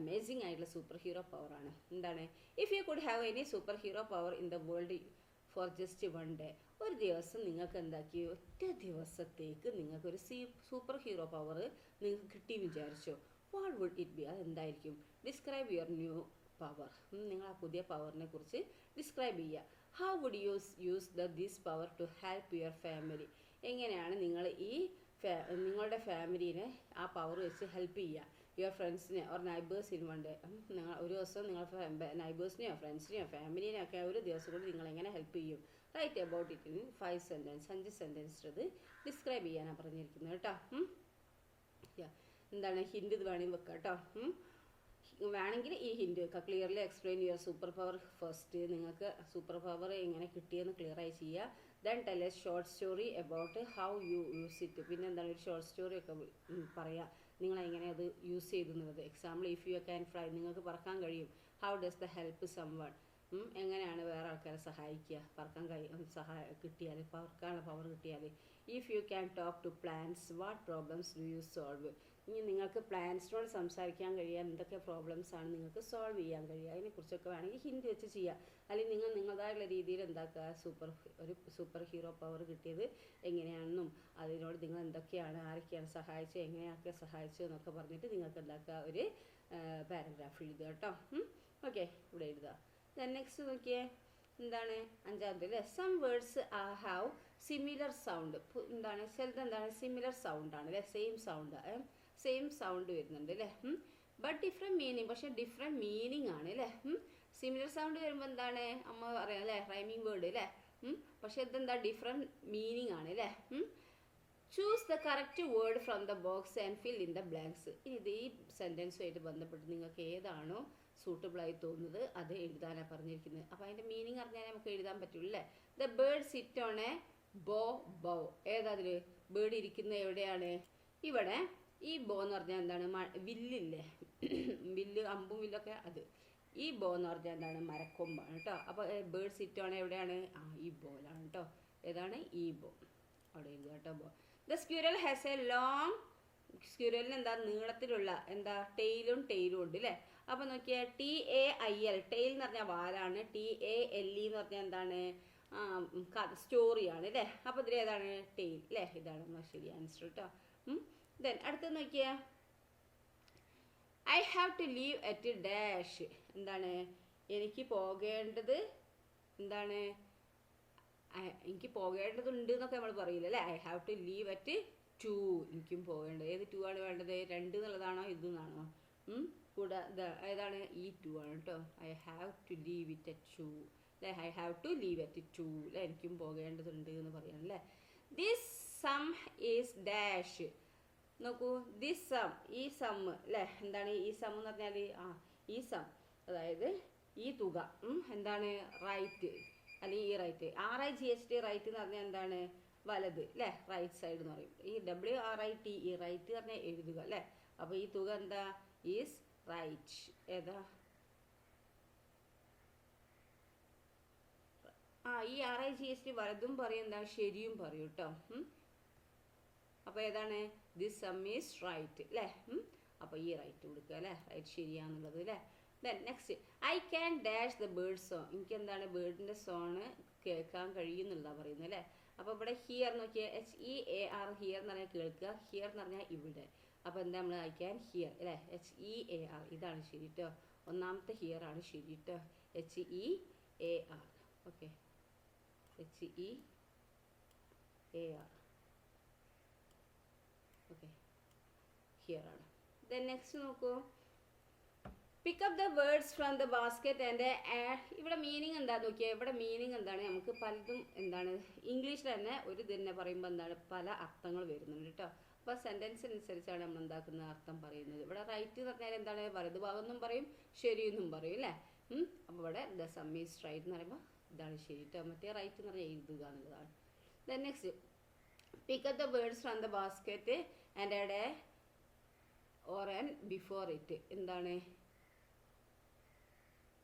അമേസിങ് ആയിട്ടുള്ള സൂപ്പർ ഹീറോ പവറാണ്. എന്താണ്? If you could have any super hero power in the world for just 1 day. ഒരു ദിവസം നിങ്ങൾക്ക് എന്താക്കി ഒറ്റ ദിവസത്തേക്ക് നിങ്ങൾക്കൊരു സൂപ്പർ ഹീറോ പവർ നിങ്ങൾക്ക് കിട്ടി വിചാരിച്ചോ. What would it be? അതെന്തായിരിക്കും? Describe your new power. നിങ്ങൾ ആ പുതിയ പവറിനെ കുറിച്ച് ഡിസ്ക്രൈബ് ചെയ്യുക. How would use this power to help your family? എങ്ങനെയാണ് നിങ്ങൾ നിങ്ങളുടെ ഫാമിലീനെ ആ പവർ വെച്ച് ഹെൽപ്പ് ചെയ്യുക? യുവർ ഫ്രണ്ട്സിനെ ഓർ നൈബേഴ്സ് ഇൻ 1 ഡേ. നിങ്ങൾ ഒരു ദിവസം നിങ്ങൾ നൈബേഴ്സിനെയോ ഫ്രണ്ട്സിനെയോ ഫാമിലിനെയോ ഒക്കെ ഒരു ദിവസം കൊണ്ട് നിങ്ങൾ എങ്ങനെ ഹെൽപ്പ് ചെയ്യും? Write about it in 5 sentence. 5 sentence അത് ഡിസ്ക്രൈബ് ചെയ്യാനാണ് പറഞ്ഞിരിക്കുന്നത് കേട്ടോ. എന്താണ് ഹിൻഡ് ഇത് വേണമെങ്കിൽ വെക്കാം കേട്ടോ. വേണമെങ്കിൽ ഈ ഹിൻഡ് വെക്കാം. Clearly explain your super power first. നിങ്ങൾക്ക് സൂപ്പർ പവർ എങ്ങനെ കിട്ടിയെന്ന് ക്ലിയറായി ചെയ്യുക. Then tell a short story about how you use it. പിന്നെ എന്താണ് ഒരു ഷോർട്ട് സ്റ്റോറി ഒക്കെ പറയുക നിങ്ങളെങ്ങനെ അത് യൂസ് ചെയ്തെന്നുള്ളത്. Example if you can fly, നിങ്ങൾക്ക് പറക്കാൻ കഴിയും. How does the help someone? എങ്ങനെയാണ് വേറെ ആൾക്കാരെ സഹായിക്കുക പറക്കാൻ കിട്ടിയാൽ, പറക്കാനുള്ള പവർ കിട്ടിയാൽ. If you can talk to plants what problems do you solve? ഇനി നിങ്ങൾക്ക് പ്ലാന്റ്സിനോട് സംസാരിക്കാൻ കഴിയാൻ എന്തൊക്കെ പ്രോബ്ലംസ് ആണ് നിങ്ങൾക്ക് സോൾവ് ചെയ്യാൻ കഴിയുക? അതിനെക്കുറിച്ചൊക്കെ വേണമെങ്കിൽ ഹിൻഡ് വെച്ച് ചെയ്യുക. അല്ലെങ്കിൽ നിങ്ങൾ നിങ്ങളുടേതായുള്ള രീതിയിൽ എന്താക്കുക ഒരു സൂപ്പർ ഹീറോ പവർ കിട്ടിയത് എങ്ങനെയാണെന്നും അതിനോട് നിങ്ങൾ എന്തൊക്കെയാണ് ആരൊക്കെയാണ് സഹായിച്ചത് എങ്ങനെയൊക്കെ സഹായിച്ചു എന്നൊക്കെ പറഞ്ഞിട്ട് നിങ്ങൾക്ക് എന്താക്കുക ഒരു പാരഗ്രാഫ് എഴുതുക കേട്ടോ. ഓക്കെ, ഇവിടെ എഴുതുക. നെക്സ്റ്റ് നോക്കിയേ എന്താണ് 5ാമത്തെ അല്ലേ. Some words have similar sound. എന്താണ് ചിലത് എന്താണ് സിമിലർ സൗണ്ട് ആണ് അല്ലേ. സെയിം സൗണ്ട് വരുന്നുണ്ട് അല്ലേ. ബട്ട് ഡിഫറെൻറ്റ് മീനിങ്, പക്ഷേ ഡിഫറെൻറ്റ് മീനിങ് ആണ് അല്ലേ. സിമിലർ സൗണ്ട് വരുമ്പോൾ എന്താണ് അമ്മ പറയാം അല്ലേ റൈമിങ് വേർഡ് അല്ലേ. പക്ഷേ ഇതെന്താ ഡിഫറെൻറ്റ് മീനിങ് ആണ് അല്ലേ. Choose the correct word from the box and fill in the blanks. ഇത് ഈ സെൻറ്റൻസുമായിട്ട് ബന്ധപ്പെട്ട് നിങ്ങൾക്ക് ഏതാണോ സൂട്ടബിളായി തോന്നുന്നത് അത് എഴുതാനാണ് പറഞ്ഞിരിക്കുന്നത്. അപ്പോൾ അതിൻ്റെ മീനിങ് അറിഞ്ഞാൽ നമുക്ക് എഴുതാൻ പറ്റുള്ളൂ അല്ലേ. The bird sit on A ബോ. ഏതാതിൽ ബേർഡ് ഇരിക്കുന്നത് എവിടെയാണ്? ഇവിടെ. ഈ ബോ എന്ന് പറഞ്ഞാൽ എന്താണ് വില്ലില്ലേ, വില്ല് അമ്പും വില്ലൊക്കെ അത്. ഈ ബോ എന്ന് പറഞ്ഞാൽ എന്താണ് മരക്കൊമ്പാണ് കേട്ടോ. അപ്പോൾ ബേർഡ് സിറ്റ് ഓൺ എവിടെയാണ്? ഈ ബോയിലാണ് കേട്ടോ. ഏതാണ്? ഈ ബോ. അവിടെ എഴുതുക കേട്ടോ ബോ. The squirrel has a long. സ്ക്യൂരലിന് എന്താ നീളത്തിലുള്ള എന്താ ടെയിലും ഉണ്ട് അല്ലേ. അപ്പോൾ നോക്കിയാൽ TAIL ടെയിൽ എന്ന് പറഞ്ഞാൽ വാലാണ്. TALE എന്ന് പറഞ്ഞാൽ എന്താണ് സ്റ്റോറിയാണ് അല്ലേ. അപ്പോൾ ഇതിൽ ഏതാണ് ടെയിൽ അല്ലേ. ഇതാണ് ശരി ആൻസർ കേട്ടോ. ദെൻ അടുത്തത് നോക്കിയാൽ I have to leave at dash. എന്താണ് എനിക്ക് പോകേണ്ടത് എന്താണ് എനിക്ക് പോകേണ്ടതുണ്ട് എന്നൊക്കെ നമ്മൾ പറയില്ല അല്ലേ. I have to leave at 2. എനിക്കും പോകേണ്ടത് ഏത് 2 ആണ് വേണ്ടത്? 2 എന്നുള്ളതാണോ ഇതെന്നാണോ? കൂടാതെ ഏതാണ്? ഈ 2 ആണ് കേട്ടോ. I have to leave it at 2 അല്ലേ. I have to leave at 2 അല്ലേ. എനിക്കും പോകേണ്ടതുണ്ട് എന്ന് പറയണം അല്ലേ. This sum is dash. നോക്കൂ ദിസ് സം ഈ സം അല്ലേ. എന്താണ് ഈ സം എന്ന് പറഞ്ഞാൽ? ഈ സം അതായത് ഈ തുക എന്താണ് റൈറ്റ് അല്ലെങ്കിൽ ഈ റൈറ്റ്. RIGHT റൈറ്റ് എന്ന് പറഞ്ഞാൽ എന്താണ് വലത് അല്ലേ. റൈറ്റ് സൈഡ് എന്ന് പറയും. ഈ WRITE റൈറ്റ് പറഞ്ഞാൽ എഴുതുക അല്ലേ. അപ്പോൾ ഈ തുക എന്താ ഈസ് റൈറ്റ്. ഏതാ ഈ RIGHT വലതും പറയും, എന്താ ശരിയും പറയും കേട്ടോ. അപ്പോൾ ഏതാണ് ദിസ് സം ഈസ് റൈറ്റ് അല്ലേ. അപ്പോൾ ഈ റൈറ്റ് കൊടുക്കുക അല്ലേ, റൈറ്റ് ശരിയാന്നുള്ളത് അല്ലേ. Then next I can dash the bird song. എനിക്ക് എന്താണ് ബേർഡിൻ്റെ സോങ് കേൾക്കാൻ കഴിയുന്നുള്ളതാണ് പറയുന്നത് അല്ലേ. അപ്പോൾ ഇവിടെ ഹിയർ നോക്കിയാൽ HEAR ഹിയർ എന്ന് പറഞ്ഞാൽ കേൾക്കുക, ഹിയർ എന്ന് പറഞ്ഞാൽ ഇവിടെ. അപ്പോൾ എന്താ നമ്മൾ ഐ ക്യാൻ ഹിയർ അല്ലേ, HEAR ഇതാണ് ശരി കേട്ടോ. ഒന്നാമത്തെ ഹിയർ ആണ് ശരി കേട്ടോ, HEAR. Okay, HEAR. Okay, here ആണ്. ദെൻ നെക്സ്റ്റ് നോക്കൂ, പിക്ക് up the words from the basket and ഇവിടെ മീനിങ് എന്താ നോക്കിയാൽ, ഇവിടെ മീനിങ് എന്താണ്, നമുക്ക് പലതും എന്താണ് ഇംഗ്ലീഷിൽ തന്നെ ഒരു തന്നെ പറയുമ്പോൾ എന്താണ് പല അർത്ഥങ്ങൾ വരുന്നുണ്ട് കേട്ടോ. അപ്പോൾ സെൻറ്റൻസ് അനുസരിച്ചാണ് നമ്മൾ എന്താക്കുന്ന അർത്ഥം പറയുന്നത്. ഇവിടെ റൈറ്റ് എന്ന് പറഞ്ഞാൽ എന്താണ്, വലത് ഭാഗം എന്നും പറയും ശരിയെന്നും പറയും അല്ലേ. അപ്പോൾ ഇവിടെ ദ സം ഈസ് റൈറ്റ് എന്ന് പറയുമ്പോൾ ഇതാണ് ശരി കേട്ടോ, മറ്റേ റൈറ്റ് എന്ന് പറഞ്ഞാൽ എഴുതുക എന്നുള്ളതാണ്. Then next pick up the words from the basket and add a or an before it. എന്താണ്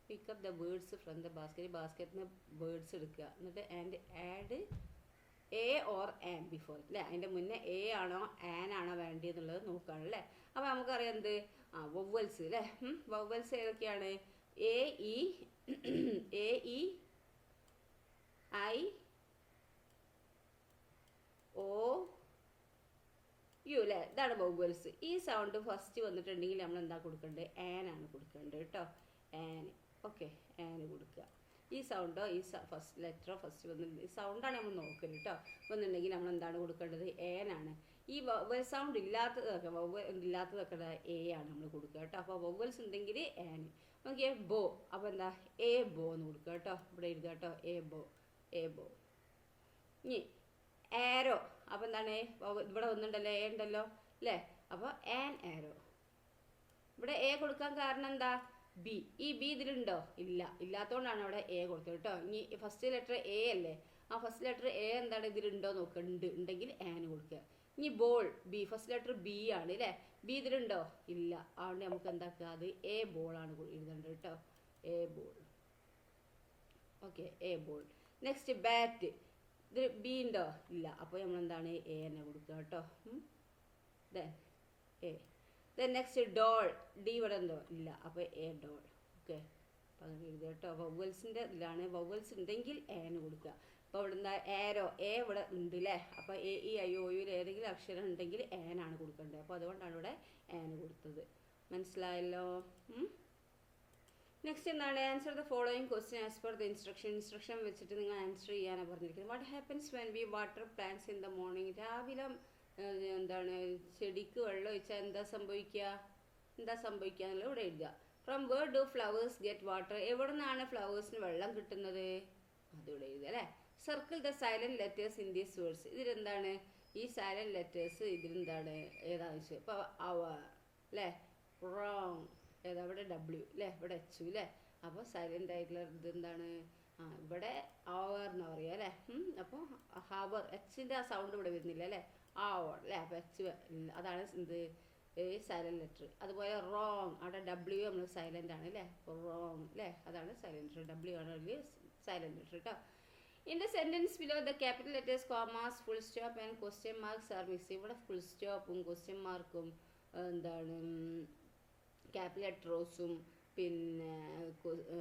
pick up the words from the basket, ബാസ്ക്കറ്റിന് വേർഡ്സ് എടുക്കുക, എന്നിട്ട് and add a or an before it അല്ലേ. അതിൻ്റെ മുന്നേ എ ആണോ ആൻ ആണോ വേണ്ടതെന്നുള്ളത് നോക്കുകയാണ് അല്ലേ. അപ്പോൾ നമുക്കറിയാം എന്ത് വവ്വൽസ് അല്ലേ. വവ്വൽസ് ഏതൊക്കെയാണ്, A E I O U അല്ലേ, ഇതാണ് വവ്വൽസ്. ഈ സൗണ്ട് ഫസ്റ്റ് വന്നിട്ടുണ്ടെങ്കിൽ നമ്മൾ എന്താ കൊടുക്കേണ്ടത്, ആൻ ആണ് കൊടുക്കേണ്ടത് കേട്ടോ, ആൻ. ഓക്കെ, ആന് കൊടുക്കുക. ഈ സൗണ്ടോ ഈ ഫസ്റ്റ് ലെറ്ററോ ഫസ്റ്റ് വന്നിട്ടുണ്ട്, ഈ സൗണ്ടാണ് നമ്മൾ നോക്കല് കേട്ടോ. വന്നിട്ടുണ്ടെങ്കിൽ നമ്മൾ എന്താണ് കൊടുക്കേണ്ടത്, ഏനാണ്. ഈ വവ്വൽ സൗണ്ട് ഇല്ലാത്തതൊക്കെ ഇല്ലാത്തതൊക്കെ എ ആണ് നമ്മൾ കൊടുക്കുക കേട്ടോ. അപ്പോൾ വവ്വൽസ് ഉണ്ടെങ്കിൽ ആന്. നോക്കിയേ ബോ, അപ്പോൾ എന്താ എ ബോ എന്ന് കൊടുക്കുക കേട്ടോ, ഇവിടെ എഴുതുക കേട്ടോ, എ ബോ. ഇനി ആരോ, അപ്പോൾ എന്താണ് ഇവിടെ ഒന്നുണ്ടല്ലോ എ ഉണ്ടല്ലോ അല്ലേ, അപ്പോൾ ആൻ ആരോ. ഇവിടെ എ കൊടുക്കാൻ കാരണം എന്താ, ബി. ഈ ബി ഇതിലുണ്ടോ, ഇല്ലാത്തതുകൊണ്ടാണ് അവിടെ എ കൊടുത്തത് കേട്ടോ. ഇനി ഫസ്റ്റ് ലെറ്റർ എ അല്ലേ, ആ ഫസ്റ്റ് ലെറ്റർ എ എന്താണ് ഇതിലുണ്ടോ നോക്കുക, ഉണ്ടെങ്കിൽ ആന് കൊടുക്കുക. ഇനി ball, B first letter B ആണ് അല്ലേ, ബി ഇതിലുണ്ടോ ഇല്ല, അതുകൊണ്ട് നമുക്ക് എന്താക്കുക, അത് എ ബോളാണ് എഴുതേണ്ടത് കേട്ടോ, a ball. Okay, a ball. Next bat, ഇത് ബി ഉണ്ടോ ഇല്ല, അപ്പോൾ നമ്മൾ എന്താണ് എ തന്നെ കൊടുക്കുക കേട്ടോ. A. Then next doll, D ഇവിടെ ഉണ്ടോ ഇല്ല, അപ്പോൾ എ ഡോൾ. ഓക്കെ, അപ്പോൾ അങ്ങനെ എഴുതുക കേട്ടോ. വവ്വൽസിൻ്റെ ഇതിലാണ്, വവ്വൽസ് ഉണ്ടെങ്കിൽ എന് കൊടുക്കുക. അപ്പോൾ ഇവിടെ എന്താ ആരോ, എ ഇവിടെ ഉണ്ട് അല്ലേ, അപ്പോൾ എ ഇ ഐ ഒ യുയിൽ ഏതെങ്കിലും അക്ഷരം ഉണ്ടെങ്കിൽ ഏനാണ് കൊടുക്കേണ്ടത്. അപ്പോൾ അതുകൊണ്ടാണ് ഇവിടെ ഏന് കൊടുത്തത്. മനസ്സിലായല്ലോ. നെക്സ്റ്റ് എന്താണ്, answer the following question as per the instruction വെച്ചിട്ട് നിങ്ങൾ ആൻസർ ചെയ്യാനാണ് പറഞ്ഞിരിക്കുന്നത്. What happens when we water plants in the morning. രാവിലെ എന്താണ് ചെടിക്ക് വെള്ളം ഒഴിച്ചാൽ എന്താ സംഭവിക്കുക എന്നുള്ളത് ഇവിടെ എഴുതുക. From where do flowers get water, എവിടെ നിന്നാണ് ഫ്ലവേഴ്സിന് വെള്ളം കിട്ടുന്നത്, അതിവിടെ എഴുതുക അല്ലേ. Circle the silent letters in these words, ഇതിലെന്താണ് ഈ സൈലന്റ് ലെറ്റേഴ്സ് ഇതിലെന്താണ് ഏതാണെന്ന് വെച്ചാൽ, ഇപ്പോൾ അവർ അല്ലേ, റോങ് ഏതാ, ഇവിടെ ഡബ്ല്യു അല്ലേ, ഇവിടെ എച്ച് അല്ലേ. അപ്പോൾ സൈലൻ്റ് ആയിട്ടുള്ള ഇതെന്താണ്, ഇവിടെ അവർ എന്ന് പറയുക അല്ലേ. അപ്പോൾ ഹവർ, എച്ചിൻ്റെ ആ സൗണ്ട് ഇവിടെ വരുന്നില്ല അല്ലേ, അവർ അല്ലേ. അപ്പോൾ എച്ച് അതാണ് എന്ത് സൈലൻറ്റ് ലെറ്റർ. അതുപോലെ റോങ്, അവിടെ ഡബ്ല്യു നമ്മൾ സൈലൻ്റ് ആണ് അല്ലേ, റോങ് അല്ലേ, അതാണ് സൈലൻറ്റ് ലെറ്റർ, ഡബ്ല്യു ആണ് അതിൽ സൈലൻറ്റ് ലെറ്റർ കേട്ടോ. In the sentence below the capital letters commas full stop and question marks are mix. ഇവിടെ ഫുൾ സ്റ്റോപ്പും ക്വസ്റ്റ്യൻ മാർക്കും എന്താണ് ക്യാപിറ്റൽ ലെറ്റേഴ്സും പിന്നെ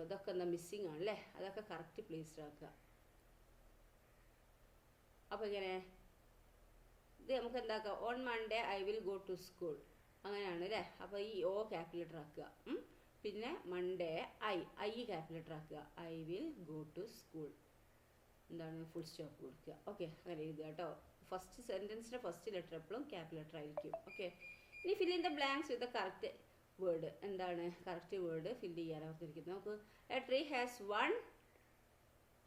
ഇതൊക്കെ എന്താ മിസ്സിങ് ആണ് അല്ലേ, അതൊക്കെ കറക്റ്റ് പ്ലേസ്ഡ് ആക്കുക. അപ്പോൾ ഇങ്ങനെ ഇത് നമുക്ക് എന്താക്കാം, on Monday I will go to school, അങ്ങനെയാണ് അല്ലേ. അപ്പോൾ ഈ ഓ ക്യാപിറ്റൽ ലെറ്റർ ആക്കുക. പിന്നെ മൺഡേ ഐ ക്യാപിറ്റൽ ലെറ്റർ ആക്കുക, I will go to school എന്താണ് ഫുൾ സ്റ്റോപ്പ് കൊടുക്കുക. ഓക്കെ, അങ്ങനെ എഴുതുക കേട്ടോ. ഫസ്റ്റ് സെൻറ്റൻസിൻ്റെ ഫസ്റ്റ് ലെറ്റർ എപ്പോഴും ക്യാപിറ്റൽ ലെറ്റർ ആയിരിക്കും. ഓക്കെ, ഇനി fill in the blanks with the correct word. എന്താണ് കറക്റ്റ് വേർഡ് ഫില്ല് ചെയ്യാനാണ് പറഞ്ഞിരിക്കുന്നത്. നമുക്ക് a tree has one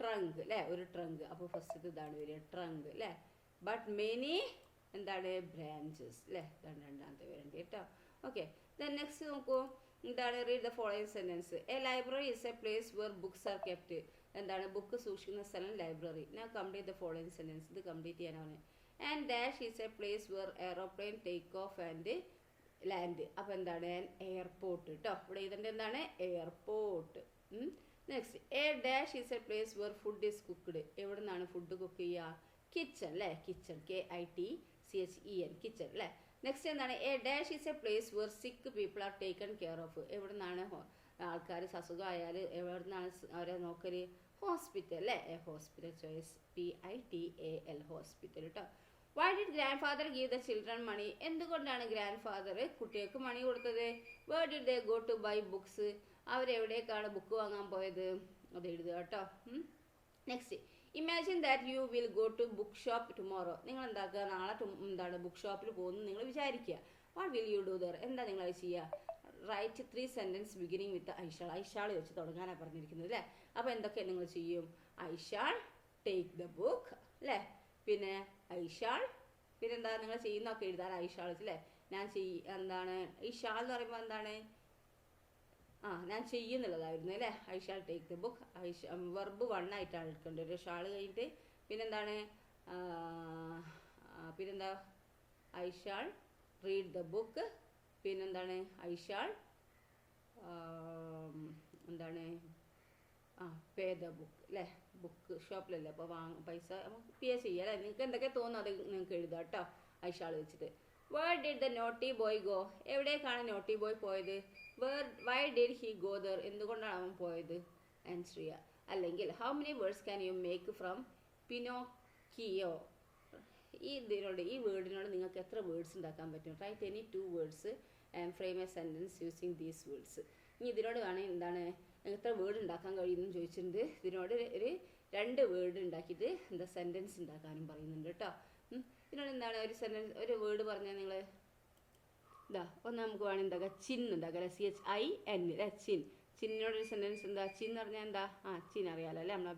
trunk അല്ലേ, ഒരു ട്രങ്ക്. അപ്പോൾ ഫസ്റ്റ് ഇതാണ് വരിക ട്രങ്ക് അല്ലേ. ബട്ട് മെനി എന്താണ് ബ്രാഞ്ചസ് അല്ലേ, ഇതാണ് രണ്ടാമത്തെ വരേണ്ടത് കേട്ടോ. ഓക്കെ, ദെൻ നെക്സ്റ്റ് നോക്കൂ, എന്താണ് read the following sentence. A library is a place were books are kept. എന്താണ് ബുക്ക് സൂക്ഷിക്കുന്ന സ്ഥലം ലൈബ്രറി. ഞാൻ കംപ്ലീറ്റ് ദ ഫോളോയിങ് സെൻറ്റൻസ്, ഇത് കംപ്ലീറ്റ് ചെയ്യാനാണ്. And dash is a place were aeroplane take off and land. അപ്പോൾ എന്താണ് എയർപോർട്ട് കേട്ടോ, ഇവിടെ ഇതിൻ്റെ എന്താണ് airport. Next A dash is a place were food is cooked. എവിടെ നിന്നാണ് ഫുഡ് കുക്ക് ചെയ്യുക? കിച്ചൺ അല്ലേ, കിച്ചൺ, KITCHEN, കിച്ചൺ അല്ലേ. നെക്സ്റ്റ് എന്താണ്? A dash is a place where sick people are taken care of. എവിടെ നിന്നാണ് ആൾക്കാർ അസുഖമായാൽ എവിടെ നിന്നാണ് അവരെ നോക്കൽ? ഹോസ്പിറ്റൽ അല്ലേ. എ ഹോസ്പിറ്റൽ, ചോയ്സ് PITAL, ഹോസ്പിറ്റൽ കേട്ടോ. Why did grandfather give the children money. എന്തുകൊണ്ടാണ് ഗ്രാൻഡ് ഫാദർ കുട്ടികൾക്ക് മണി കൊടുത്തത്? Where did they go to buy books. അവരെവിടേക്കാണ് ബുക്ക് വാങ്ങാൻ പോയത്? അത് എഴുതുക കേട്ടോ. Next, imagine that you will go to book shop tomorrow. നിങ്ങൾ എന്താക്കുക? നാളെ എന്താണ് ബുക്ക് ഷോപ്പിൽ പോകുന്നു നിങ്ങൾ വിചാരിക്കുക. What will you do there. എന്താ നിങ്ങൾ അത് ചെയ്യുക? Write 3 sentence beginning with I shall. I shall വെച്ച് തുടങ്ങാനാണ് പറഞ്ഞിരിക്കുന്നത് അല്ലേ. അപ്പോൾ എന്തൊക്കെ നിങ്ങൾ ചെയ്യും? ഐഷാൾ ടേക്ക് ദ ബുക്ക് അല്ലേ. പിന്നെ ഐഷാൾ, പിന്നെന്താ നിങ്ങൾ ചെയ്യുന്നതൊക്കെ എഴുതാൻ ഐഷാൾ വെച്ചല്ലേ. ഞാൻ എന്താണ് ഈ ഷാൾ എന്ന് പറയുമ്പോൾ എന്താണ്? ഞാൻ ചെയ്യുന്നുള്ളതായിരുന്നു അല്ലേ. ഐഷാൾ ടേക്ക് ദ ബുക്ക്. വെർബ് 1 ആയിട്ടാണ് എടുക്കേണ്ടത് ഒരു ഷാൾ കഴിഞ്ഞിട്ട്. പിന്നെന്താണ്? പിന്നെന്താ? ഐഷാൾ റീഡ് ദ ബുക്ക്. പിന്നെന്താണ്? ഐഷാൾ എന്താണ്? പേ ദ ബുക്ക് അല്ലേ. ബുക്ക് ഷോപ്പിലല്ലേ, അപ്പോൾ പൈസ നമുക്ക് പേ ചെയ്യാം അല്ലേ. നിങ്ങൾക്ക് എന്തൊക്കെ തോന്നുന്നു അത് നിങ്ങൾക്ക് എഴുതാം കേട്ടോ ഐഷാൾ വെച്ചിട്ട്. Where did the naughty boy go. എവിടേക്കാണ് നോട്ടി ബോയ് പോയത്? Why did he go there. എന്തുകൊണ്ടാണ് അവൻ പോയത്? ആൻസർ ചെയ്യുക. അല്ലെങ്കിൽ how many words can you make from Pinocchio. ഈ വേർഡിനോട് നിങ്ങൾക്ക് എത്ര വേർഡ്സ് ഉണ്ടാക്കാൻ പറ്റും? Write any 2 words and frame a sentence using these words. ഇനി ഇതിനോട് വേണമെങ്കിൽ എന്താണ് എത്ര വേർഡ് ഉണ്ടാക്കാൻ കഴിയുമെന്ന് ചോദിച്ചിട്ടുണ്ട്. ഇതിനോട് ഒരു 2 വേർഡ് ഉണ്ടാക്കിയിട്ട് എന്താ സെൻറ്റൻസ് ഉണ്ടാക്കാനും പറയുന്നുണ്ട് കേട്ടോ. ഇതിനോട് എന്താണ് ഒരു സെൻറ്റൻസ് ഒരു വേർഡ് പറഞ്ഞാൽ നിങ്ങൾ ഇതാ ഒന്ന് നമുക്ക് വേണമെങ്കിൽ ഉണ്ടാക്കാം. ചിൻ ഉണ്ടാക്കാം അല്ലേ. CHIN അല്ലേ. ചിൻ. ചിന്നിനോടൊരു സെൻറ്റൻസ് എന്താ? ചിൻ എന്ന് പറഞ്ഞാൽ എന്താ? ചിൻ അറിയാലോ അല്ലേ, നമ്മളെ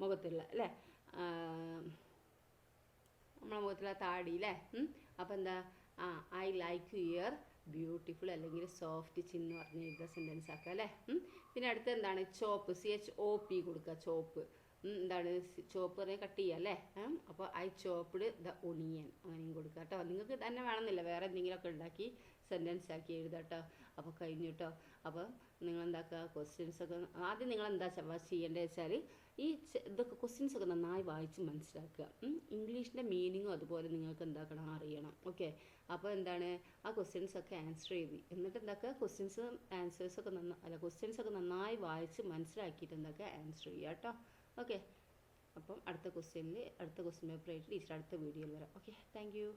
മുഖത്തുള്ള അല്ലേ, നമ്മളെ മുഖത്തുള്ള താടി അല്ലേ. അപ്പോൾ എന്താ? ഐ ലൈക്ക് യുവർ ബ്യൂട്ടിഫുൾ അല്ലെങ്കിൽ സോഫ്റ്റ് ചിൻ എന്ന് പറഞ്ഞ് എഴുതുക സെൻറ്റൻസ് ആക്കുക അല്ലേ. പിന്നെ അടുത്ത് എന്താണ്? ചോപ്പ്, CHOP കൊടുക്കുക. ചോപ്പ് എന്താണ്? ചോപ്പ് പറഞ്ഞാൽ കട്ട് ചെയ്യുക അല്ലേ. അപ്പോൾ ഐ ചോപ്പ്ഡ് ദ ഒണിയൻ അങ്ങനെയും കൊടുക്കുക കേട്ടോ. നിങ്ങൾക്ക് തന്നെ വേണമെന്നില്ല, വേറെ എന്തെങ്കിലുമൊക്കെ ഉണ്ടാക്കി സെൻറ്റൻസ് ആക്കി എഴുതാം കേട്ടോ. അപ്പോൾ കഴിഞ്ഞു കേട്ടോ. അപ്പോൾ നിങ്ങൾ എന്താക്കുക? ക്വസ്റ്റ്യൻസൊക്കെ ആദ്യം നിങ്ങൾ എന്താ ചെയ്യേണ്ടത് വെച്ചാൽ ഇതൊക്കെ ക്വസ്റ്റ്യൻസൊക്കെ നന്നായി വായിച്ച് മനസ്സിലാക്കുക. ഇംഗ്ലീഷിൻ്റെ മീനിങ്ങും അതുപോലെ നിങ്ങൾക്ക് എന്താക്കണം അറിയണം. ഓക്കെ. അപ്പോൾ എന്താണ്? ആ ക്വസ്റ്റ്യൻസൊക്കെ ആൻസർ ചെയ്ത് എന്നിട്ട് എന്താക്കുക? ക്വസ്റ്റ്യൻസൊക്കെ നന്നായി വായിച്ച് മനസ്സിലാക്കിയിട്ട് എന്താക്കുക? ആൻസർ ചെയ്യുക കേട്ടോ. ഓക്കെ. അപ്പം അടുത്ത ക്വസ്റ്റ്യൻ പേപ്പറായിട്ട് ടീച്ചർ അടുത്ത വീഡിയോയിൽ വരാം. Okay, thank you.